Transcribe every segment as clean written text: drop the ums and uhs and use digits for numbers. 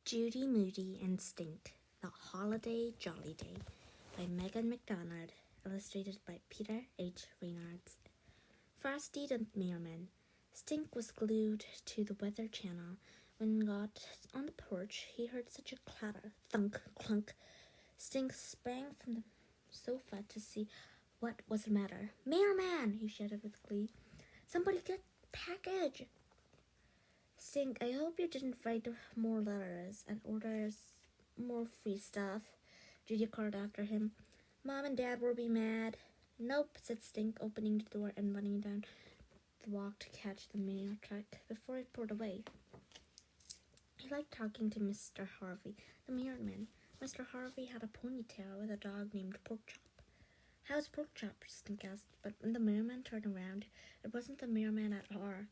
Judy Moody and Stink, The Holly Joliday by McDonald, illustrated by Peter H. Reynolds. Frosty the Mailman. Stink was glued to the Weather Channel. When he got on the porch, he heard such a clatter, thunk, clunk. Stink sprang from the sofa to see what was the matter. "Mailman!" he shouted with glee. "Somebody get package!" "Stink, I hope you didn't write more letters and order more free stuff," Judy called after him. "Mom and Dad will be mad." "Nope," said Stink, opening the door and running down the walk to catch the mail truck before it pulled away. He liked talking to Mr. Harvey, the mailman. Mr. Harvey had a ponytail with a dog named Porkchop. "How's Porkchop?" Stink asked, but when the mailman turned around, it wasn't the mailman at all.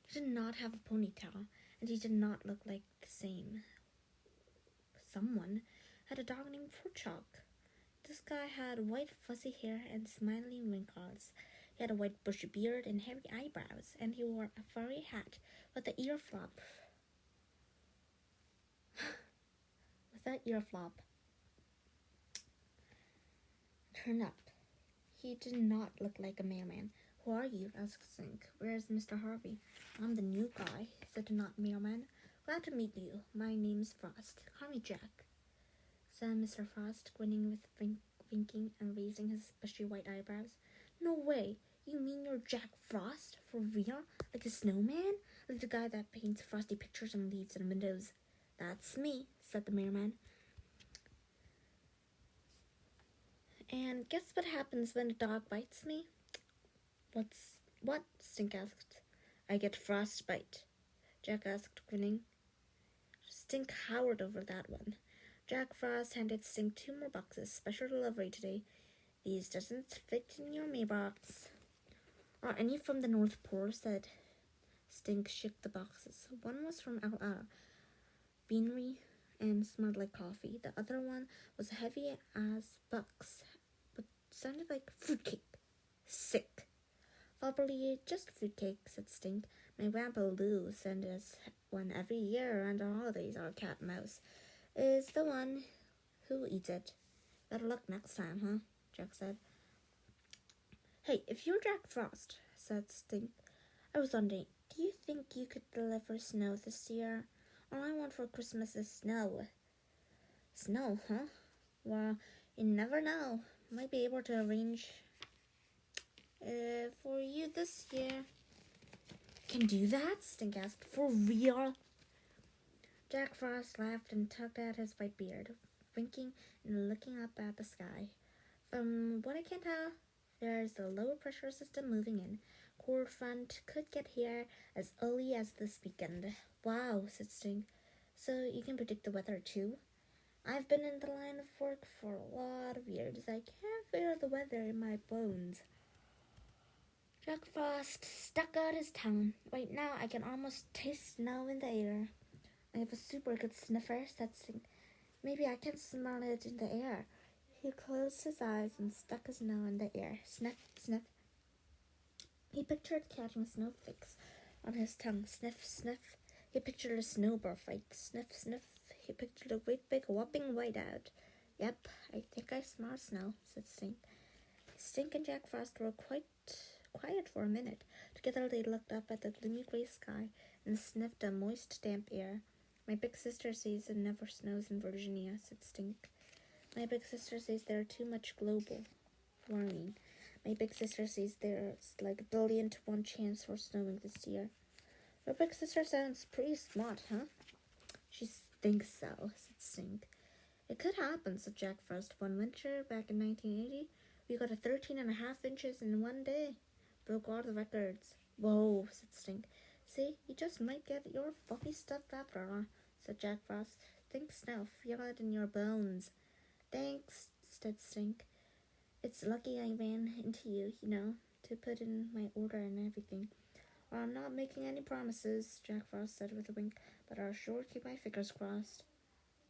He did not have a ponytail, and he did not look like the same. Someone had a dog named Porkchop. This guy had white fuzzy hair and smiling wrinkles. He had a white bushy beard and hairy eyebrows, and he wore a furry hat with an ear flop. Turned up. He did not look like a mailman. "Who are you?" asked Stink. "Where's Mr. Harvey?" "I'm the new guy," said the not mailman. "Glad to meet you. My name's Frost. Call me Jack," said Mr. Frost, grinning with winking and raising his bushy white eyebrows. "No way! You mean you're Jack Frost? For real? Like a snowman? Like the guy that paints frosty pictures and leaves in windows?" "That's me," said the mailman. "And guess what happens when a dog bites me?" What?" Stink asked. "I get frostbite," Jack asked, grinning. Stink howled over that one. Jack Frost handed Stink 2 more boxes. "Special delivery today. These doesn't fit in your mailbox." "Are any from the North Pole?" said Stink. Shook the boxes. One was from L.L. Beanery and smelled like coffee. The other one was heavy as bucks, but sounded like fruitcake. Sick. "Probably just fruitcake," said Stink. "My Grandpa Lou sends us one every year around the holidays. Our cat Mouse is the one who eats it." "Better luck next time, huh?" Jack said. "Hey, if you're Jack Frost," said Stink, "I was wondering, do you think you could deliver snow this year? All I want for Christmas is snow." "Snow, huh? Well, you never know. Might be able to arrange for you this year." "Can do that?" Stink asked. "For real?" Jack Frost laughed and tugged at his white beard, winking and looking up at the sky. "From what I can tell, there's a low pressure system moving in. Cold front could get here as early as this weekend." "Wow," said Stink. "So you can predict the weather too?" "I've been in the line of work for a lot of years. I can't feel the weather in my bones." Jack Frost stuck out his tongue. "Right now I can almost taste snow in the air." "I have a super good sniffer," said Stink. "Maybe I can smell it in the air." He closed his eyes and stuck his nose in the air. Sniff, sniff. He pictured catching snowflakes on his tongue. Sniff, sniff. He pictured a snowball fight. Sniff, sniff. He pictured a great big whopping whiteout. "Yep, I think I smell snow," said Stink. Stink and Jack Frost were quite quiet for a minute. Together they looked up at the gloomy gray sky and sniffed the moist, damp air. "My big sister says it never snows in Virginia," said Stink. "My big sister says there's too much global warming. My big sister says there's like 1,000,000,000 to 1 chance for snowing this year." "Your big sister sounds pretty smart, huh?" "She thinks so," said Stink. "It could happen," said Jack Frost. "One winter back in 1980, we got 13.5 inches in one day. Broke all the records." "Whoa," said Stink. "See, you just might get your fluffy stuff after all," said Jack Frost. "Think snow, feel it in your bones." "Thanks," said Stink. "It's lucky I ran into you, to put in my order and everything." "Well, I'm not making any promises," Jack Frost said with a wink, "but I'll sure keep my fingers crossed."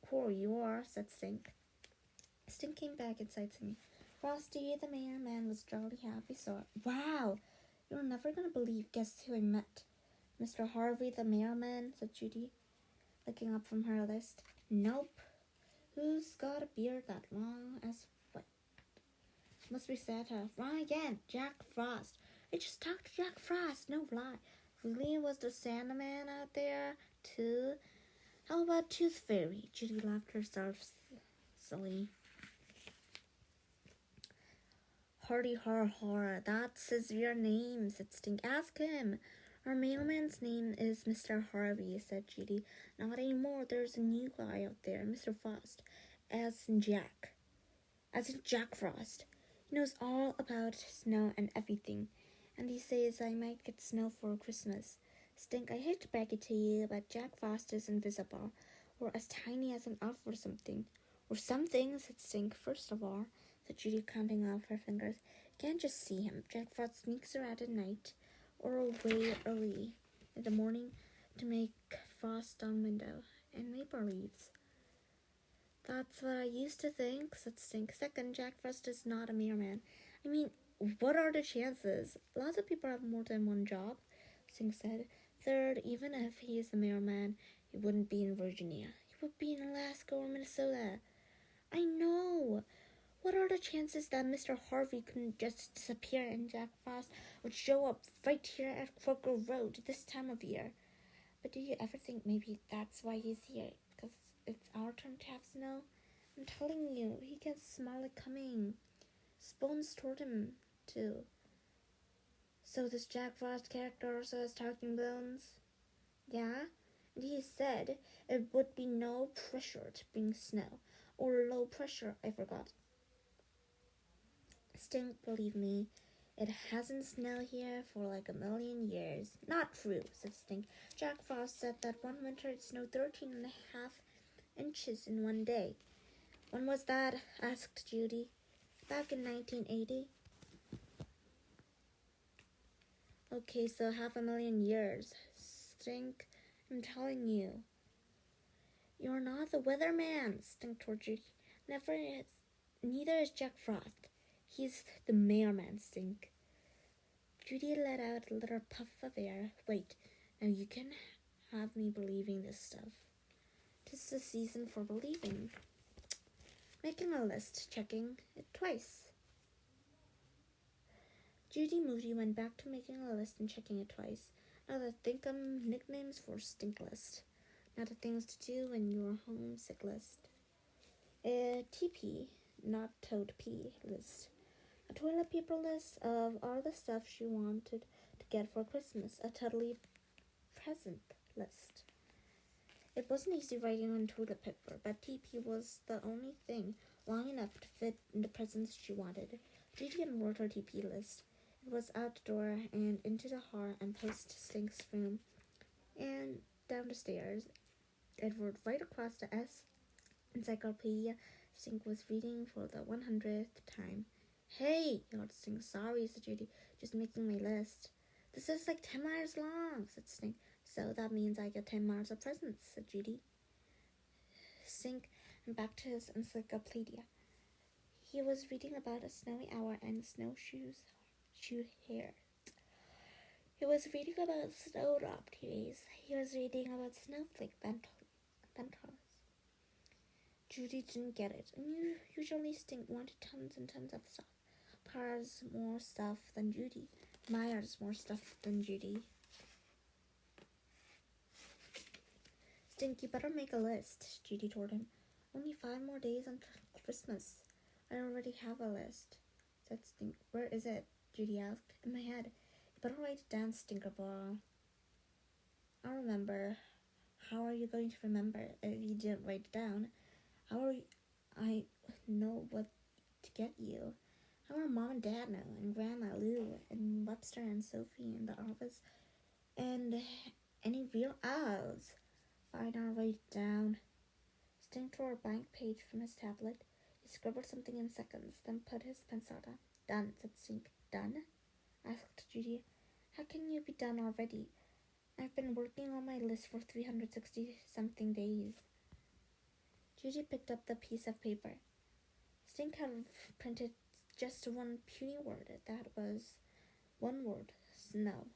"Cool, you are," said Stink. Stink came back inside singing. Frosty the mailman was jolly happy, so "Wow, you're never gonna believe. Guess who I met?" "Mr. Harvey the mailman," said Judy. looking up from her list. Nope. Who's got a beard that long as what? Must be Santa. Wrong again. Jack Frost. I just talked to Jack Frost. No lie. Really, was the Sandman out there too? How about Tooth Fairy? Judy laughed herself silly. Hardy har har. That's his real name, said Stink. Ask him. Our mailman's name is Mr. Harvey, said Judy. Not anymore. There's a new guy out there, Mr. Frost. As in Jack Frost. He knows all about snow and everything. And he says I might get snow for Christmas. Stink, I hate to break it to you, but Jack Frost is invisible. Or as tiny as an elf or something. Or something, said Stink. First of all, said Judy, counting off her fingers. You can't just see him. Jack Frost sneaks around at night. Or away early in the morning to make frost on window and maple leaves. That's what I used to think, said Stink. Second, Jack Frost is not a mailman. I mean, what are the chances? Lots of people have more than one job, Stink said. Third, even if he is a mailman, he wouldn't be in Virginia. He would be in Alaska or Minnesota. I know. What are the chances that Mr. Harvey couldn't just disappear and Jack Frost would show up right here at Croker Road this time of year? But do you ever think maybe that's why he's here? Because it's our turn to have snow? I'm telling you, he can smell it coming. Spoons told him to. So this Jack Frost character also has talking bones? Yeah? And he said it would be no pressure to bring snow. Or low pressure, I forgot. Stink, believe me, it hasn't snowed here for like a million years. Not true, said Stink. Jack Frost said that one winter it snowed 13.5 inches in one day. When was that? Asked Judy. Back in 1980. Okay, so 500,000 years. Stink, I'm telling you. You're not the weatherman, Stink told Judy. Never is. Neither is Jack Frost. He's the mailman, Stink. Judy let out a little puff of air. Wait, now you can have me believing this stuff. 'Tis the season for believing. Making a list, checking it twice. Judy Moody went back to making a list and checking it twice. Now to think of nicknames for Stink list. Now the things to do when you're homesick list. A TP, not Toad P list. A toilet paper list of all the stuff she wanted to get for Christmas. A totally present list. It wasn't easy writing on toilet paper, but TP was the only thing long enough to fit in the presents she wanted. Judy unrolled her TP list. It was out the door and into the hall and past Stink's room and down the stairs. It rolled right across the S encyclopedia Stink was reading for the 100th time. Hey, yelled Stink. Sorry, said Judy. Just making my list. This is like 10 miles long, said Stink. So that means I get 10 miles of presents, said Judy. Stink went back to his encyclopedia. He was reading about a snowy hour and snowshoe hair. He was reading about snowdrop trees. He was reading about snowflake bentals. Judy didn't get it, and usually Stink wanted tons and tons of stuff. Myers more stuff than Judy. Stink, you better make a list, Judy told him. Only 5 more days until Christmas. I already have a list, said Stink. Where is it? Judy asked. In my head. You better write it down, Stinkerball. I'll remember. How are you going to remember if you didn't write it down? How are I know what to get you? How are Mom and Dad know, and Grandma Lou, and Webster and Sophie in the office, and any real owls? Fine, I'll write it down. Stink tore a blank page from his tablet. He scribbled something in seconds, then put his pencil down. Done, said Stink. Done? Asked Judy. How can you be done already? I've been working on my list for 360-something days. Judy picked up the piece of paper. Stink had printed just one puny word. That was one word. Snow.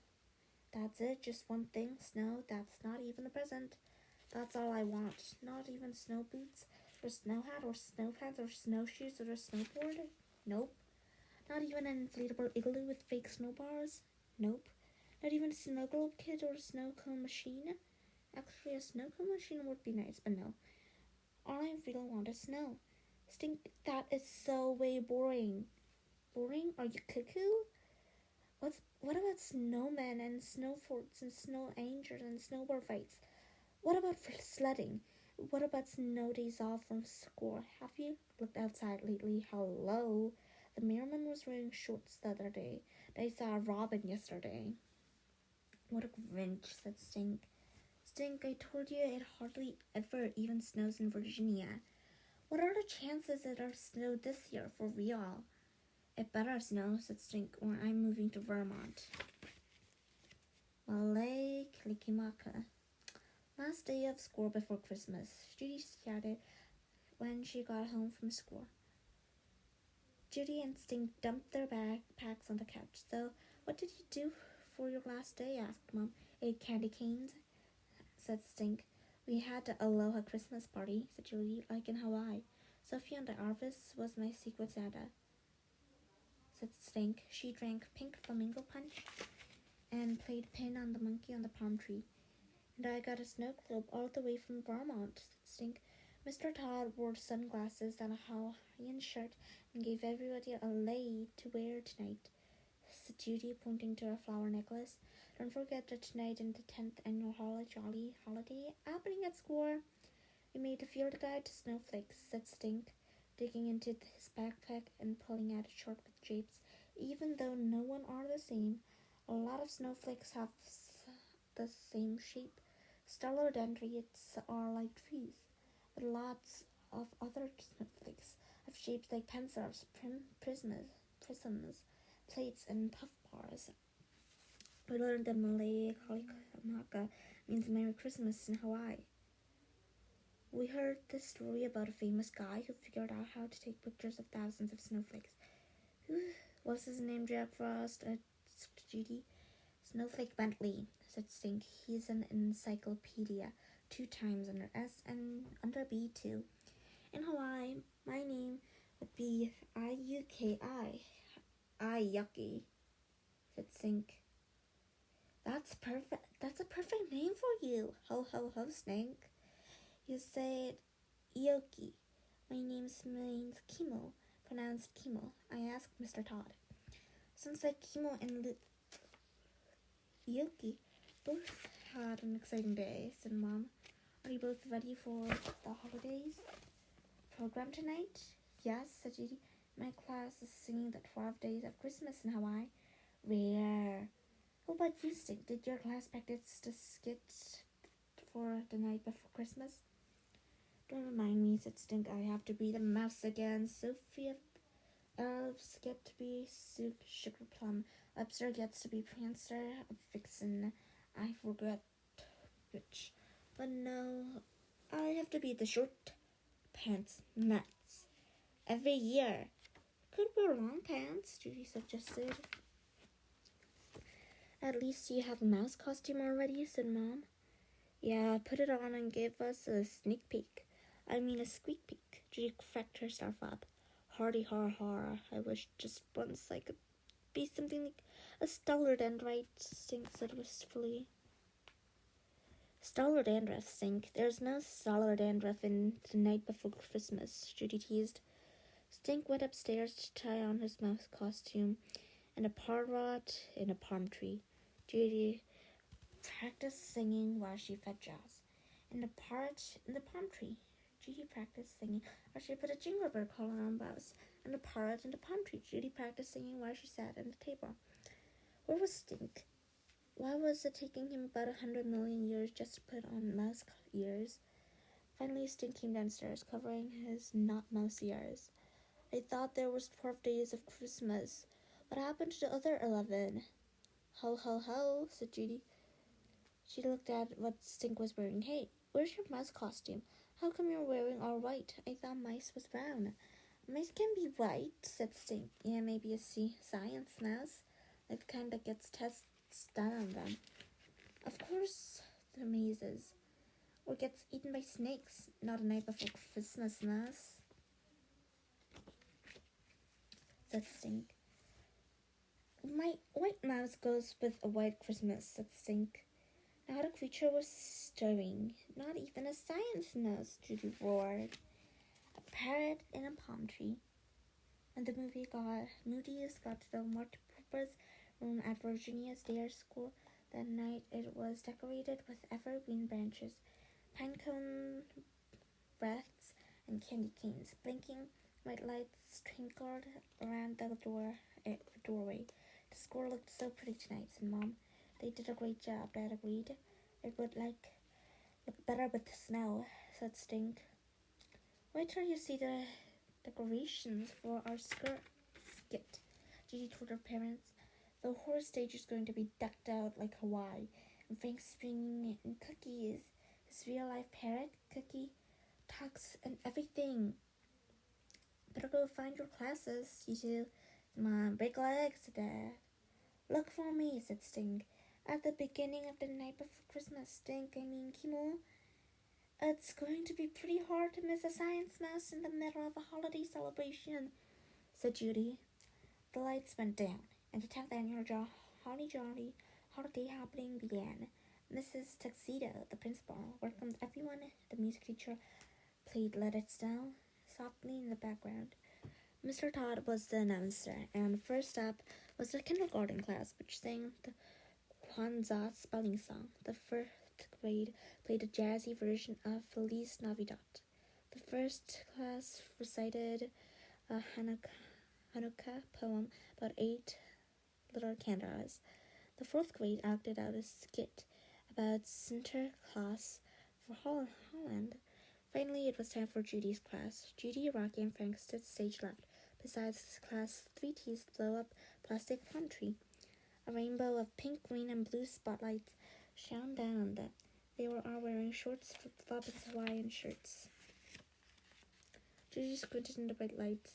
That's it, just one thing. Snow. That's not even a present. That's all I want. Not even snow boots, or snow hat, or snow pants, or snowshoes, or a snowboard? Nope. Not even an inflatable igloo with fake snow bars? Nope. Not even a snow globe kit or a snow cone machine? Actually, a snow cone machine would be nice, but no. All I really want is snow. Stink, that is so way boring. Boring? Are you cuckoo? What about snowmen and snow forts and snow angels and snowboard fights? What about sledding? What about snow days off from school? Have you looked outside lately? Hello? The mailman was wearing shorts the other day. I saw a robin yesterday. What a Grinch, said Stink. Stink, I told you it hardly ever even snows in Virginia. What are the chances it'll snow this year for real? It better snow, said Stink, or I'm moving to Vermont. Malay Kalikimaka. Last day of school before Christmas, Judy shouted when she got home from school. Judy and Stink dumped their backpacks on the couch. So, what did you do for your last day? Asked Mom. Ate candy canes, said Stink. We had the Aloha Christmas party, said Judy, like in Hawaii. Sophie and the Arvis was my secret Santa, said Stink. She drank pink flamingo punch and played pin on the monkey on the palm tree. And I got a snow globe all the way from Vermont, said Stink. Mr. Todd wore sunglasses and a Hawaiian shirt and gave everybody a lei to wear tonight, said Judy, pointing to a flower necklace. Don't forget that tonight in the 10th annual Holly Joliday happening at school. We made a field guide to snowflakes, said Stink, digging into his backpack and pulling out a chart with shapes. Even though no one are the same, a lot of snowflakes have the same shape. Stellar dendrites are like trees, but lots of other snowflakes have shapes like pencils, prisms, plates, and puff bars. We learned that Malay Kalikimaka means Merry Christmas in Hawaii. We heard this story about a famous guy who figured out how to take pictures of thousands of snowflakes. Who was his name, Jack Frost? Judy. Snowflake Bentley, said Stink. He's an encyclopedia, 2 times under S and under B too. In Hawaii, my name would be Iuki. Yucky, said Stink. That's perfect. That's a perfect name for you. Ho ho ho, Stink. You said Ioki. My name means Kimo, pronounced Kimo. I asked Mr. Todd. Sounds like Kimo and Ioki both had an exciting day, said Mom. Are you both ready for the holidays program tonight? Yes, said Judy. My class is singing the 12 Days of Christmas in Hawaii. Rare. What about you, Stink? Did your class practice the skit for the night before Christmas? Don't remind me, said Stink. I have to be the mouse again. Sophia Elves get to be Sugar Plum. Webster gets to be Prancer. Vixen, I forget which. But no, I have to be the short pants nuts. Every year. Could wear long pants, Judy suggested. At least you have a mouse costume already, said Mom. Yeah, put it on and give us a sneak peek. I mean a squeak peek. Judy cracked herself up. Hardy har har. I wish just once I could be something like a stellar dendrite, Stink said wistfully. Stellar dandruff, Stink. There's no stellar dandruff in the night before Christmas, Judy teased. Stink went upstairs to try on his mouse costume and a parrot in a palm tree. Judy practiced singing while she fed Jaws. And the parrot in the palm tree. Judy practiced singing while she put a jingle bell collar on Buzz. And the parrot in the palm tree. Judy practiced singing while she sat at the table. Where was Stink? Why was it taking him about 100 million years just to put on mouse ears? Finally, Stink came downstairs, covering his not mouse ears. I thought there was 12 days of Christmas. What happened to the other 11? Ho, ho, ho, said Judy. She looked at what Stink was wearing. Hey, where's your mouse costume? How come you're wearing all white? I thought mice was brown. Mice can be white, said Stink. Yeah, maybe a science mouse. It kind of gets tests done on them. Of course, the mazes. or gets eaten by snakes. Not a night before Christmas, Mouse, said Stink. My white mouse goes with a white Christmas, said Stink. Not a creature was stirring, not even a science mouse, Judy roared. A parrot in a palm tree. And the Moody's got to the multipurpose room at Virginia's Dare School. That night it was decorated with evergreen branches, pinecone wreaths, and candy canes. Blinking white lights twinkled around the doorway. The school looked so pretty tonight, said Mom. They did a great job, Dad agreed. It would look better with the snow, said Stink. Wait till you see the decorations for our skit, Judy told her parents. The horse stage is going to be decked out like Hawaii, and Frank's bringing in Cookie is his real-life parrot. Cookie talks and everything. Better go find your classes, you two. Mom, break legs, said Dad. Look for me, said Stink. At the beginning of the night before Christmas, Kimo. It's going to be pretty hard to miss a science mouse in the middle of a holiday celebration, said Judy. The lights went down, and the 10th annual Holly Joliday holiday happening began. Mrs. Tuxedo, the principal, welcomed everyone. The music teacher played Let It Snow softly in the background. Mr. Todd was the announcer, and first up was the kindergarten class, which sang the Kwanzaa spelling song. The first grade played a jazzy version of Feliz Navidad. The first class recited a Hanukkah poem about 8 little candles. The fourth grade acted out a skit about Santa Claus for Holland. Finally, it was time for Judy's class. Judy, Rocky, and Frank stood stage left. Besides class 3T's blow-up plastic palm tree. A rainbow of pink, green, and blue spotlights shone down on them. They were all wearing shorts, flip-flops, and Hawaiian shirts. Judy squinted in the bright light.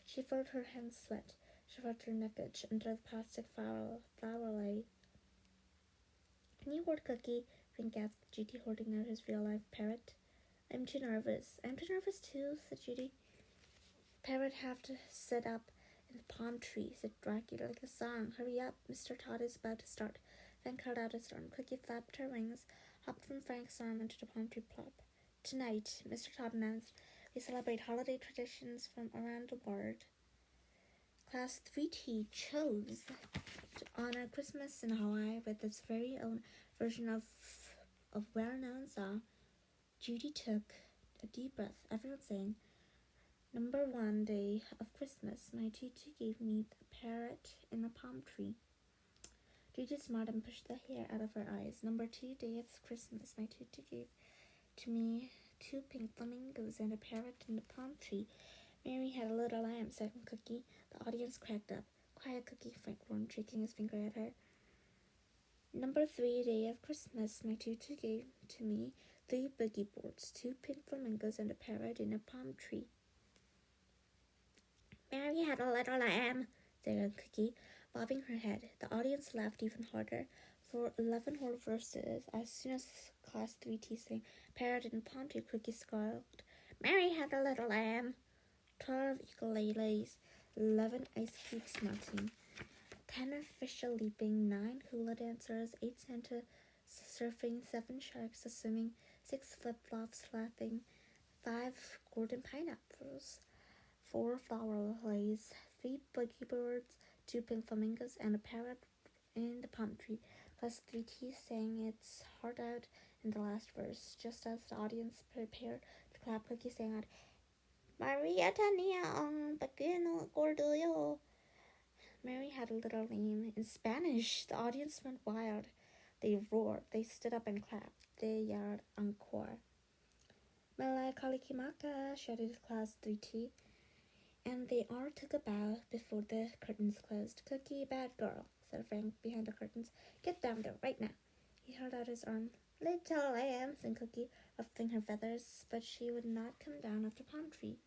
She felt her hands sweat. She felt her neck itch under the plastic flower lay. Can you hold Cookie? Frank asked Judy, holding out his real-life parrot. I'm too nervous. I'm too nervous too, said Judy. Parrot have to sit up in the palm tree, said Rocky, like a song. Hurry up, Mr. Todd is about to start. Frank held out his arm. Cookie flapped her wings, hopped from Frank's arm into the palm tree plop. Tonight, Mr. Todd announced, we celebrate holiday traditions from around the world. Class 3T chose to honor Christmas in Hawaii with its very own version of well-known song. Judy took a deep breath. Everyone sang, Number 1 day of Christmas, my tutu gave me a parrot in a palm tree. Judy smiled and pushed the hair out of her eyes. Number 2 day of Christmas, my tutu gave to me 2 pink flamingos and a parrot in the palm tree. Mary had a little lamb, said Cookie. The audience cracked up. Quiet, Cookie, Frank warned, shaking his finger at her. Number 3 day of Christmas, my tutu gave to me 3 boogie boards, 2 pink flamingos, and a parrot in a palm tree. Mary had a little lamb, said Cookie, bobbing her head. The audience laughed even harder. For 11 whole verses, as soon as Class 3T sang Parrot in a Palm Tree, Cookie squalled, Mary had a little lamb. 12 ukuleles, 11 ice cubes melting, 10 official leaping, 9 hula dancers, 8 Santa surfing, 7 sharks swimming, 6 flip-flops laughing, 5 golden pineapples, 4 flower lilies, 3 boogie birds, 2 pink flamingos, and a parrot in the palm tree. Plus 3T sang its heart out in the last verse. Just as the audience prepared to clap, Cookie sang out, Maria Tania ang pequeño gordo. Mary had a little lamb. In Spanish, the audience went wild. They roared, they stood up and clapped. They yelled encore. Mela Kalikimaka, shouted Class 3T. And they all took a bow before the curtains closed. Cookie, bad girl, said Frank behind the curtains. Get down there right now. He held out his arm. Little lamb, said Cookie, ruffling her feathers, but she would not come down off the palm tree.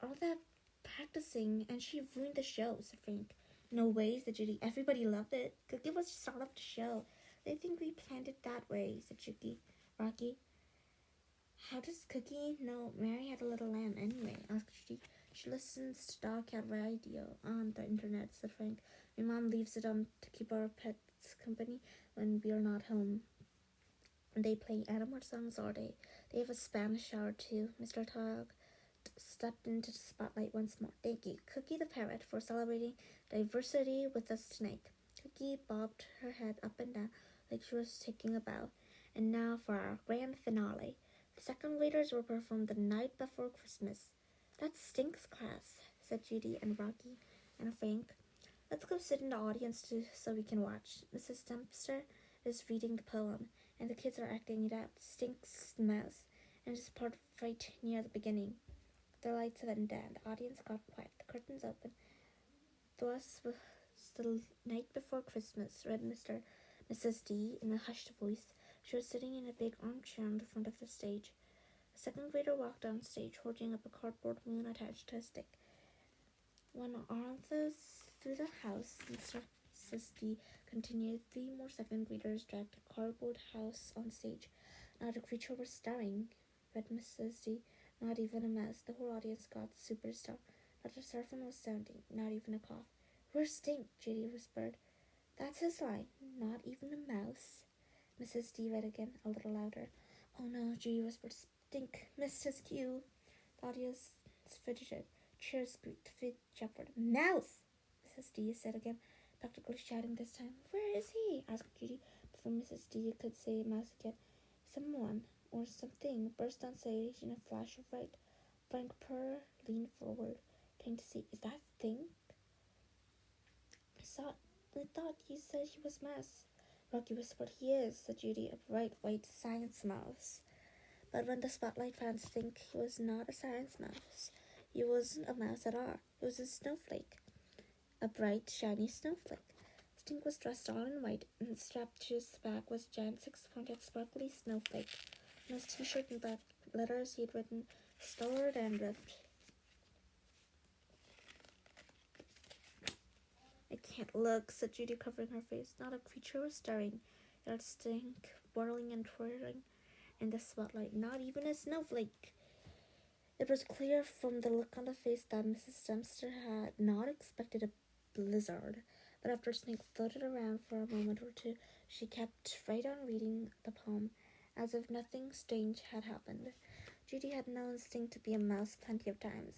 All that practicing, and she ruined the show, said Frank. No way, said Judy. Everybody loved it. Cookie was just all of the show. They think we planned it that way, said Rocky. How does Cookie know Mary had a little lamb anyway? Asked Judy. She listens to Dog Cat Radio on the internet, said Frank. My mom leaves it on to keep our pets company when we're not home. And they play animal songs all day. They have a Spanish shower too. Mr. Tog stepped into the spotlight once more. Thank you, Cookie the parrot, for celebrating diversity with us tonight. Cookie bobbed her head up and down like she was taking a bow. And now for our grand finale. The second graders will perform the night before Christmas. That stinks, class, said Judy and Rocky and Frank. Let's go sit in the audience so we can watch. Mrs. Dempster is reading the poem, and the kids are acting it out. Stinks the mouse, and it's part right near the beginning. The lights went down. The audience got quiet. The curtains opened. Thus was the night before Christmas, read Mrs. D in a hushed voice. She was sitting in a big armchair on the front of the stage. A second grader walked on stage, holding up a cardboard moon attached to a stick. When Arthur through the house, Mrs. D continued, 3 more second graders dragged a cardboard house on stage. Not a creature was stirring, read Mrs. D. Not even a mouse. The whole audience got super still. Not a seraphim was sounding, not even a cough. Where's Stink? Judy whispered. That's his line. Not even a mouse. Mrs. D read again, a little louder. Oh no, Judy whispered. Stink missed his cue. The audience fidgeted. Chairs squeaked. Feet shuffled. Mouse! Mrs. D said again, practically shouting this time. Where is he? Asked Judy, before Mrs. D could say mouse again. Someone or something burst on stage in a flash of light. Frank Purr leaned forward, trying to see. Is that Stink? I thought you said he was mouse. Rocky whispered. He is, said Judy, a bright white science mouse. But when the spotlight found Stink, he was not a science mouse. He wasn't a mouse at all. He was a snowflake. A bright, shiny snowflake. Stink was dressed all in white, and strapped to his back was a giant 6-pointed sparkly snowflake. On his t-shirt in black letters he had written, Stored and Ripped. I can't look, said Judy, covering her face. Not a creature was stirring. Yet Stink, whirling and twirling in the spotlight. Not even a snowflake. It was clear from the look on the face that Mrs. Dempster had not expected a blizzard. But after Stink floated around for a moment or two, she kept right on reading the poem, as if nothing strange had happened. Judy had known Stink to be a mouse plenty of times.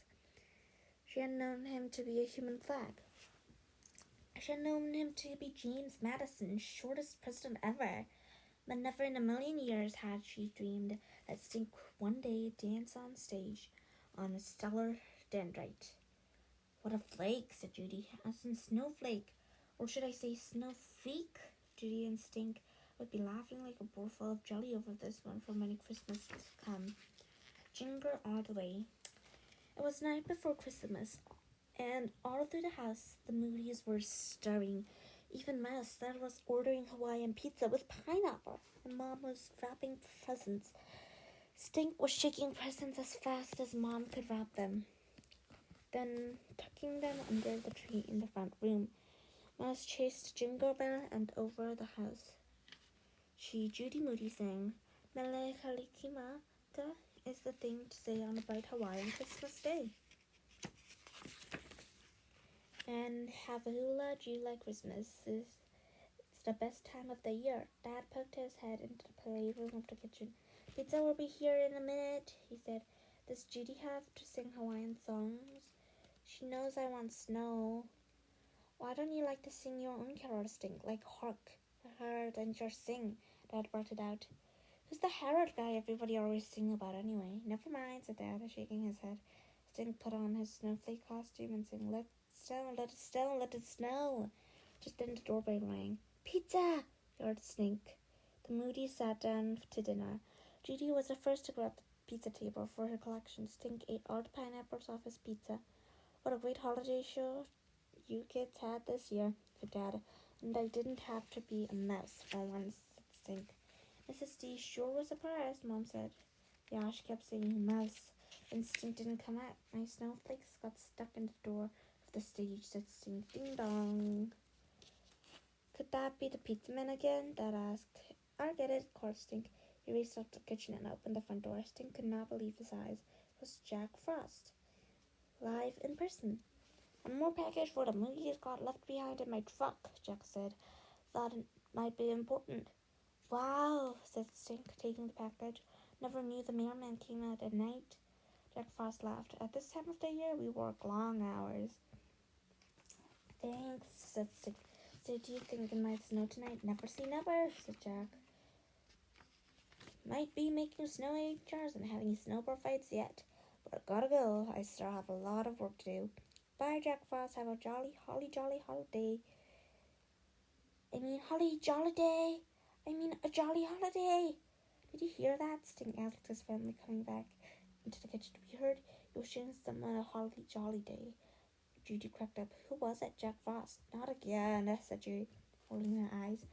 She had known him to be a human flag. She had known him to be James Madison, shortest president ever. But never in a million years had she dreamed that Stink would one day dance on stage on a stellar dendrite. What a flake, said Judy, as in snowflake. Or should I say snowfreak? Judy and Stink would be laughing like a bowl full of jelly over this one for many Christmases to come. Jingle all the way. It was the night before Christmas, and all through the house the Moody's were stirring. Even Mouse that was ordering Hawaiian pizza with pineapple, and Mom was wrapping presents. Stink was shaking presents as fast as Mom could wrap them, then tucking them under the tree in the front room. Mouse chased Jingle Bell and over the house. Judy Moody, sang, Mele Kalikimata is the thing to say on a bright Hawaiian Christmas day. And have a hula July Christmas. It's the best time of the year. Dad poked his head into the playroom of the kitchen. Pizza will be here in a minute, he said. Does Judy have to sing Hawaiian songs? She knows I want snow. Why don't you like to sing your own carol, Stink? Like Hark, the Herald and your sing, Dad blurted out. Who's the Herald guy everybody always sing about anyway? Never mind, said Dad, shaking his head. Stink put on his snowflake costume and sang, Let it snow, let it snow. Just then the doorbell rang. Pizza, yelled Stink. The Moody sat down to dinner. Judy was the first to grab the pizza table for her collection. Stink ate all the pineapples off his pizza. What a great holiday show you kids had this year, said Dad. And I didn't have to be a mouse for once, said Stink. Mrs. D sure was surprised, Mom said. Yeah, she kept saying mouse. Instinct didn't come out. My snowflakes got stuck in the door of the stage, said Stink. Ding dong. Could that be the pizza man again? Dad asked. I'll get it, called Stink. He He raced up to the kitchen and opened the front door. Stink could not believe his eyes. It was Jack Frost, live in person. "One more package for the movies got left behind in my truck," Jack said. "Thought it might be important." "Wow," said Stink, taking the package. "Never knew the mailman came out at night." Jack Frost laughed. "At this time of the year, we work long hours." "Thanks," said Stink. "So do you think it might snow tonight?" "Never say never," said Jack. "Might be making snowy jars and having snowball fights yet. But I gotta go. I still have a lot of work to do. Bye, Jack Frost. Have a jolly holiday. Holly Joliday. A jolly holiday." "Did you hear that?" Stink asked his family coming back into the kitchen. "We heard you wishing someone a Holly Joliday." Judy cracked up. "Who was it?" "Jack Frost." "Not again," said Judy, rolling her eyes.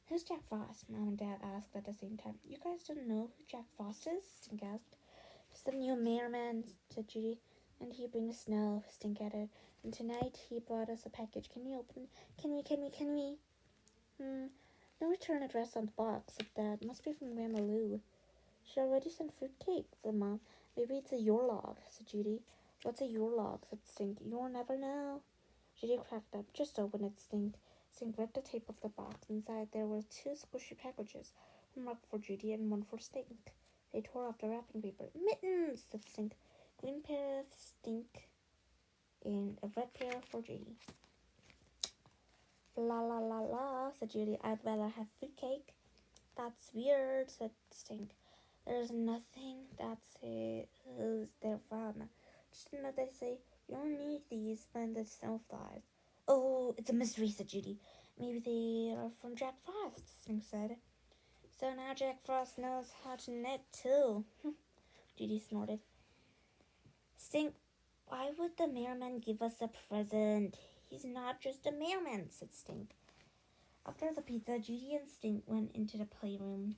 "Who's Jack Frost?" Mom and Dad asked at the same time. "You guys don't know who Jack Frost is?" Stink asked. "He's the new mailman," said Judy. "And he brings snow," Stink added. "And tonight he brought us a package. Can we open it? Can we? No return address on the box," said Dad. "Must be from Grandma Lou." "She already sent fruitcake," said Mom. "Maybe it's a Yule log," said Judy. "What's a Yule log?" said Stink. "You'll never know." Judy cracked up. "Just open it, Stink." Stink ripped the tape off the box. Inside there were 2 squishy packages, one marked for Judy and one for Stink. They tore off the wrapping paper. "Mittens," said Stink. "Green pair of Stink and a red pair for Judy." "La la la la," said Judy. "I'd rather have fruitcake." "That's weird," said Stink. "There's nothing that says who's they're from. Just know they say you don't need these when the snow flies." "Oh, it's a mystery," said Judy. "Maybe they are from Jack Frost," Stink said. "So now Jack Frost knows how to knit too." Judy snorted. "Stink, why would the mailman give us a present? He's not just a mailman," said Stink. After the pizza, Judy and Stink went into the playroom.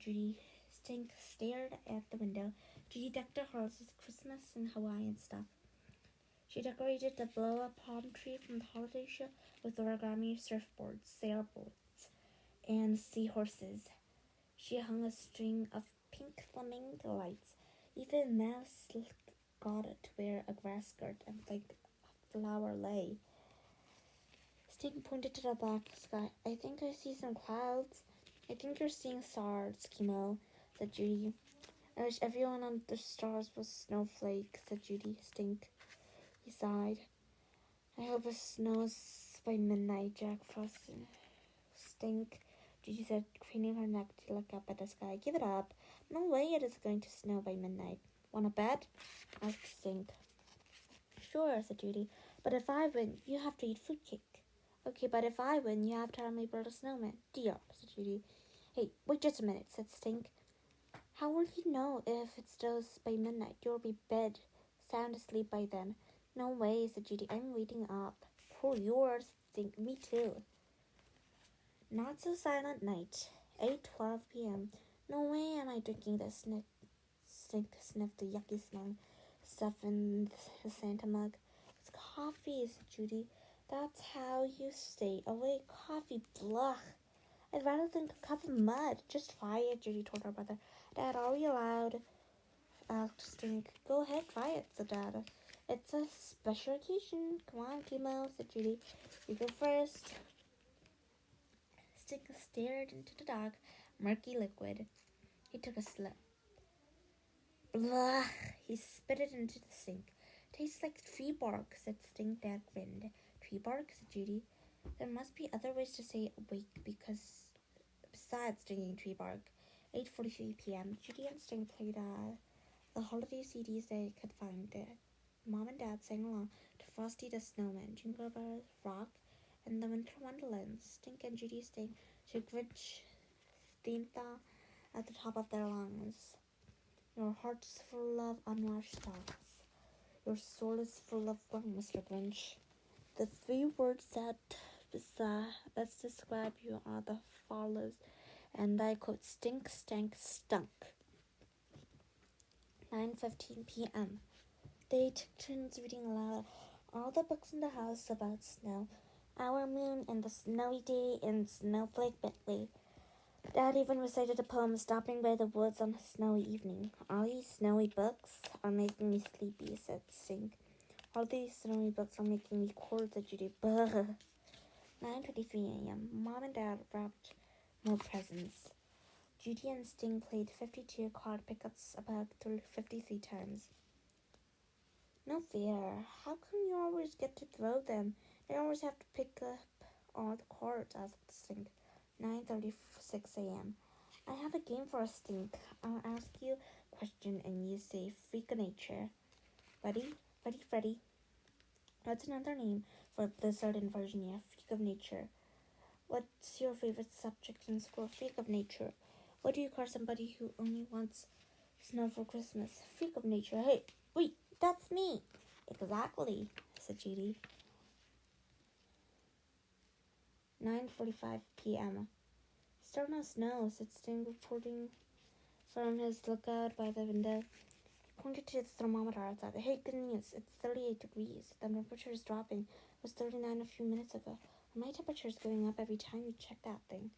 Stink stared at the window. Judy decked her house with Christmas and Hawaiian stuff. She decorated the blow-up palm tree from the holiday show with origami surfboards, sailboats, and seahorses. She hung a string of pink flamingo lights. Even Mouse got to wear a grass skirt and like a flower lei. Stink pointed to the black sky. "I think I see some clouds." "I think you're seeing stars, Kimo," said Judy. "I wish everyone on the stars was snowflake," said Judy. Stink. He sighed. "I hope it snows by midnight, Jack Frost." Stink, Judy said, craning her neck to look up at the sky. "Give it up. No way it is going to snow by midnight." "Wanna bet?" asked Stink. "Sure," said Judy. "But if I win, you have to eat fruitcake." "Okay, but if I win, you have to help me build a snowman." "Deal," said Judy. "Hey, wait just a minute," said Stink. "How will you know if it snows by midnight? You'll be bed, sound asleep by then." "No way," said Judy. "I'm waiting up." "Pull yours." "Stink, me too." Not so silent night. 8:12 p.m. "No way am I drinking this." Stink sniffed the yucky smelling stuff in his Santa mug. "It's coffee," said Judy. "That's how you stay awake. Coffee, blah. I'd rather drink a cup of mud." "Just try it," Judy told her brother. "Dad, are we allowed?" asked Stink. "Go ahead, try it," said Dad. "It's a special occasion." "Come on, Kimo," said Judy. "You go first." Stink stared into the dark, murky liquid. He took a slip. Blah! He spit it into the sink. "Tastes like tree bark," said Stink. Dad grinned. "Tree bark?" said Judy. "There must be other ways to say awake besides drinking tree bark." 8:43 p.m. Judy and Stink played the holiday CDs they could find. Mom and Dad sang along to Frosty the Snowman, Jingle Bells Rock, and the Winter Wonderland. Stink and Judy sang to Grinch theme song at the top of their lungs. "Your heart's full of unwashed thoughts. Your soul is full of wrong, Mr. Grinch. The 3 words that best describe you are the follows," and I quote, "Stink, stank, stunk." 9:15 p.m. They took turns reading aloud all the books in the house about snow, our moon, and the snowy day in Snowflake Bentley. Dad even recited a poem stopping by the woods on a snowy evening. All these snowy books are making me sleepy, said Stink. All these snowy books are making me cold, said Judy. Brr. 9:23 a.m. Mom and Dad wrapped more presents. Judy and Sting played 52 card pickups about 53 times. No fair. How come you always get to throw them? They always have to pick up all the cards, asked Sting. 9:36 a.m. I have a game for us, Stink. I'll ask you a question and you say freak of nature. Ready? Ready, Freddy. What's another name for a blizzard in Virginia? Freak of nature. What's your favorite subject in school? Freak of nature. What do you call somebody who only wants snow for Christmas? Freak of nature. Hey, wait, that's me. Exactly, said Judy. 9:45 p.m. Still no snow, said Sting, reporting from his lookout by the window. He pointed to the thermometer outside. Hey, good news, it's 38 degrees. The temperature is dropping. It was 39 a few minutes ago. My temperature is going up every time you check that thing.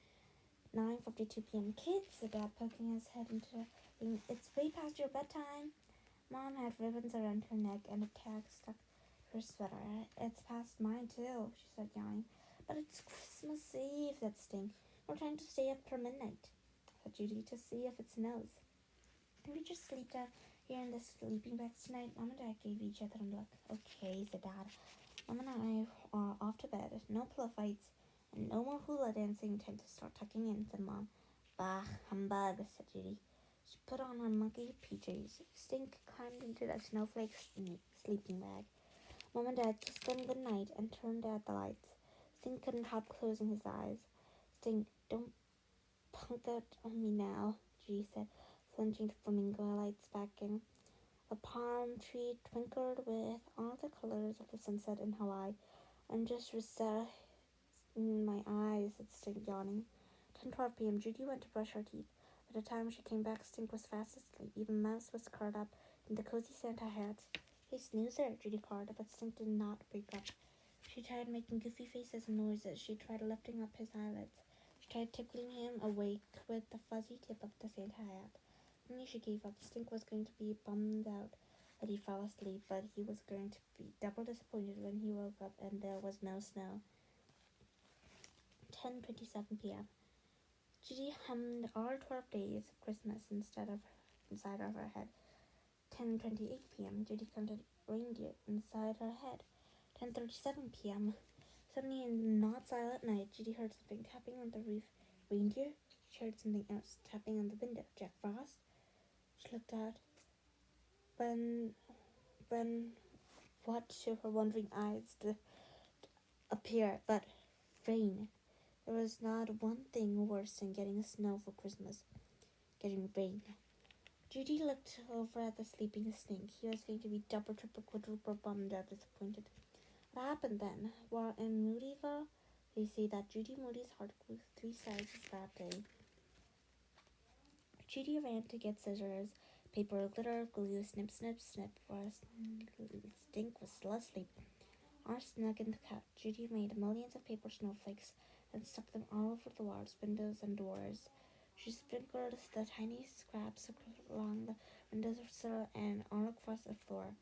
9:52 p.m. Kids, said Dad, poking his head into the thing. It's way past your bedtime. Mom had ribbons around her neck and a tag stuck to her sweater. It's past mine, too, she said, yawning. But it's Christmas Eve, said Sting. We're trying to stay up till midnight, said Judy, to see if it snows. Can we just sleep down here in the sleeping bags tonight? Mom and Dad gave each other a look. Okay, said Dad. Mom and I are off to bed. No pillow fights and no more hula dancing. Time to start tucking in, said Mom. Bah, humbug, said Judy. She put on her monkey PJs. Stink climbed into the snowflake sleeping bag. Mom and Dad kissed them good night and turned out the lights. Stink couldn't help closing his eyes. Stink, don't punk out on me now, Judy said, plunging the flamingo lights back in. The palm tree twinkled with all the colors of the sunset in Hawaii. I'm just resetting my eyes, said Stink, yawning. 10:12 p.m. Judy went to brush her teeth. By the time she came back, Stink was fast asleep. Even Mouse was curled up in the cozy Santa hat. Hey, snoozer, Judy called, but Stink did not wake up. She tried making goofy faces and noises. She tried lifting up his eyelids. She tried tickling him awake with the fuzzy tip of the Santa hat. Finally, she gave up. Stink was going to be bummed out that he fell asleep, but he was going to be double disappointed when he woke up and there was no snow. 10:27 p.m. Judy hummed all 12 days of Christmas inside of her head. 10:28 p.m. Judy counted reindeer inside her head. 10:37 p.m. Suddenly, in the not silent night, Judy heard something tapping on the roof. Reindeer? She heard something else tapping on the window. Jack Frost? She looked out. When what to her wondering eyes appear but rain. There was not one thing worse than getting snow for Christmas. Getting rain. Judy looked over at the sleeping Stink. He was going to be double, triple, quadruple bummed out, disappointed. What happened then? While in Moodyville, they say that Judy Moody's heart grew 3 sizes that day. Judy ran to get scissors, paper, glitter, glue, snip, snip, snip, while Stink was still asleep. All snug in the couch, Judy made millions of paper snowflakes and stuck them all over the walls, windows, and doors. She sprinkled the tiny scraps along the windowsill and all across the floor.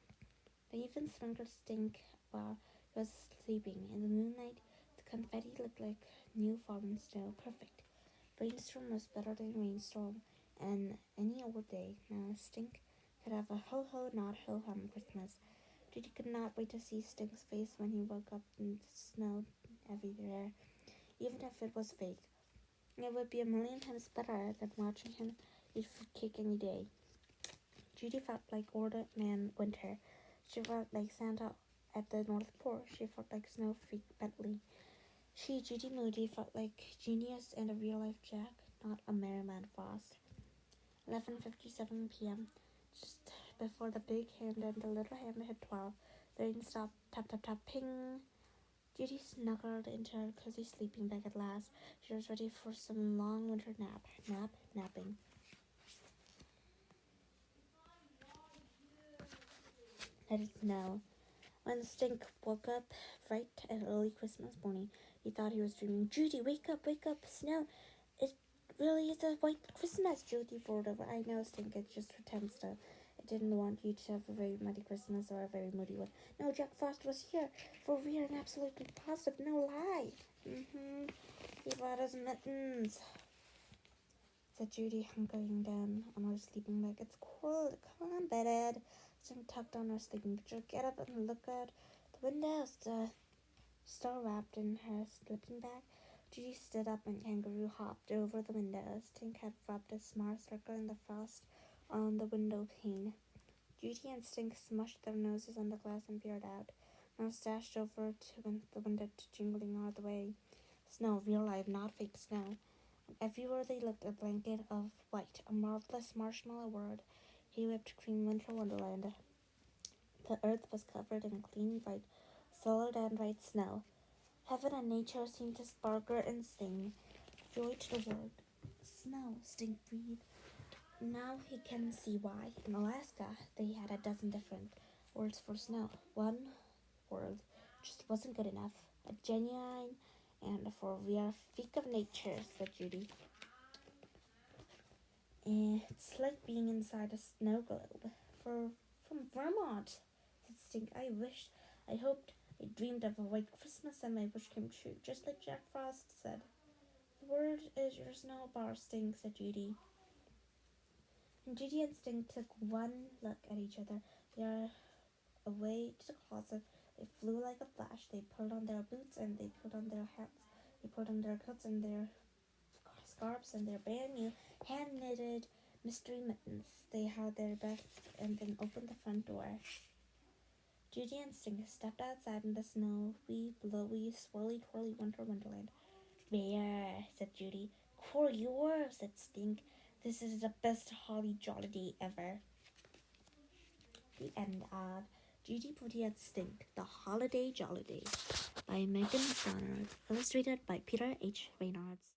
They even sprinkled Stink while he was sleeping. In the moonlight, the confetti looked like new fallen snow. Perfect. Brainstorm was better than rainstorm and any old day. Now Stink could have a ho-ho, not ho-hum Christmas. Judy could not wait to see Stink's face when he woke up and snow everywhere, even if it was fake. It would be a million times better than watching him eat fruitcake any day. Judy felt like Old Man Winter. She felt like Santa at the North Pole. She felt like Snow Freak Bentley. She, Judy Moody, felt like genius and a real-life Jack, not a Merryman Frost. 11:57 p.m. Just before the big hand and the little hand hit 12, the rain stopped. Tap, tap, tap, ping. Judy snuggled into her cozy sleeping bag at last. She was ready for some long winter nap. Napping. Let it snow. When Stink woke up bright and early Christmas morning, he thought he was dreaming. Judy, wake up, snow. It really is a white Christmas, Judy roared over. I know, Stink, it just pretends to. I didn't want you to have a very muddy Christmas or a very moody one. No, Jack Frost was here. For real and absolutely positive, no lie. He brought us mittens, said Judy, hunkering down on her sleeping bag. It's cold. Come on, bedhead. Stink tucked on her sleeping picture. Get up and look out the windows. Still wrapped in her sleeping bag, Judy stood up and kangaroo hopped over the window. Stink had rubbed a smart circle in the frost on the window pane. Judy and Stink smushed their noses on the glass and peered out. Now dashed over to the window, jingling all the way. Snow, real life, not fake snow. Everywhere they looked, a blanket of white, a marvelous marshmallow world, a whipped cream winter wonderland. The earth was covered in clean, bright, solid and white snow. Heaven and nature seemed to sparkle and sing joy to the world. Snow, Stink breathed. Now he can see why. In Alaska, they had a dozen different words for snow. One word just wasn't good enough. A genuine and for real freak of nature, said Judy. It's like being inside a snow globe. From Vermont, said Stink. I hoped, I dreamed of a white Christmas and my wish came true, just like Jack Frost said. The word is your snowball, Stink, said Judy. And Judy and Stink took one look at each other. They were away to the closet. They flew like a flash. They pulled on their boots and they put on their hats. They put on their coats and their scarves and their brand new hand-knitted mystery mittens. They had their breath and then opened the front door. Judy and Stink stepped outside in the snowy, blowy, swirly, twirly winter wonderland. There, said Judy. Cool, yours, said Stink. This is the best Holly Joliday ever. The end of Judy Moody and Stink, The Holiday Joliday by McDonald, illustrated by Peter H. Reynolds.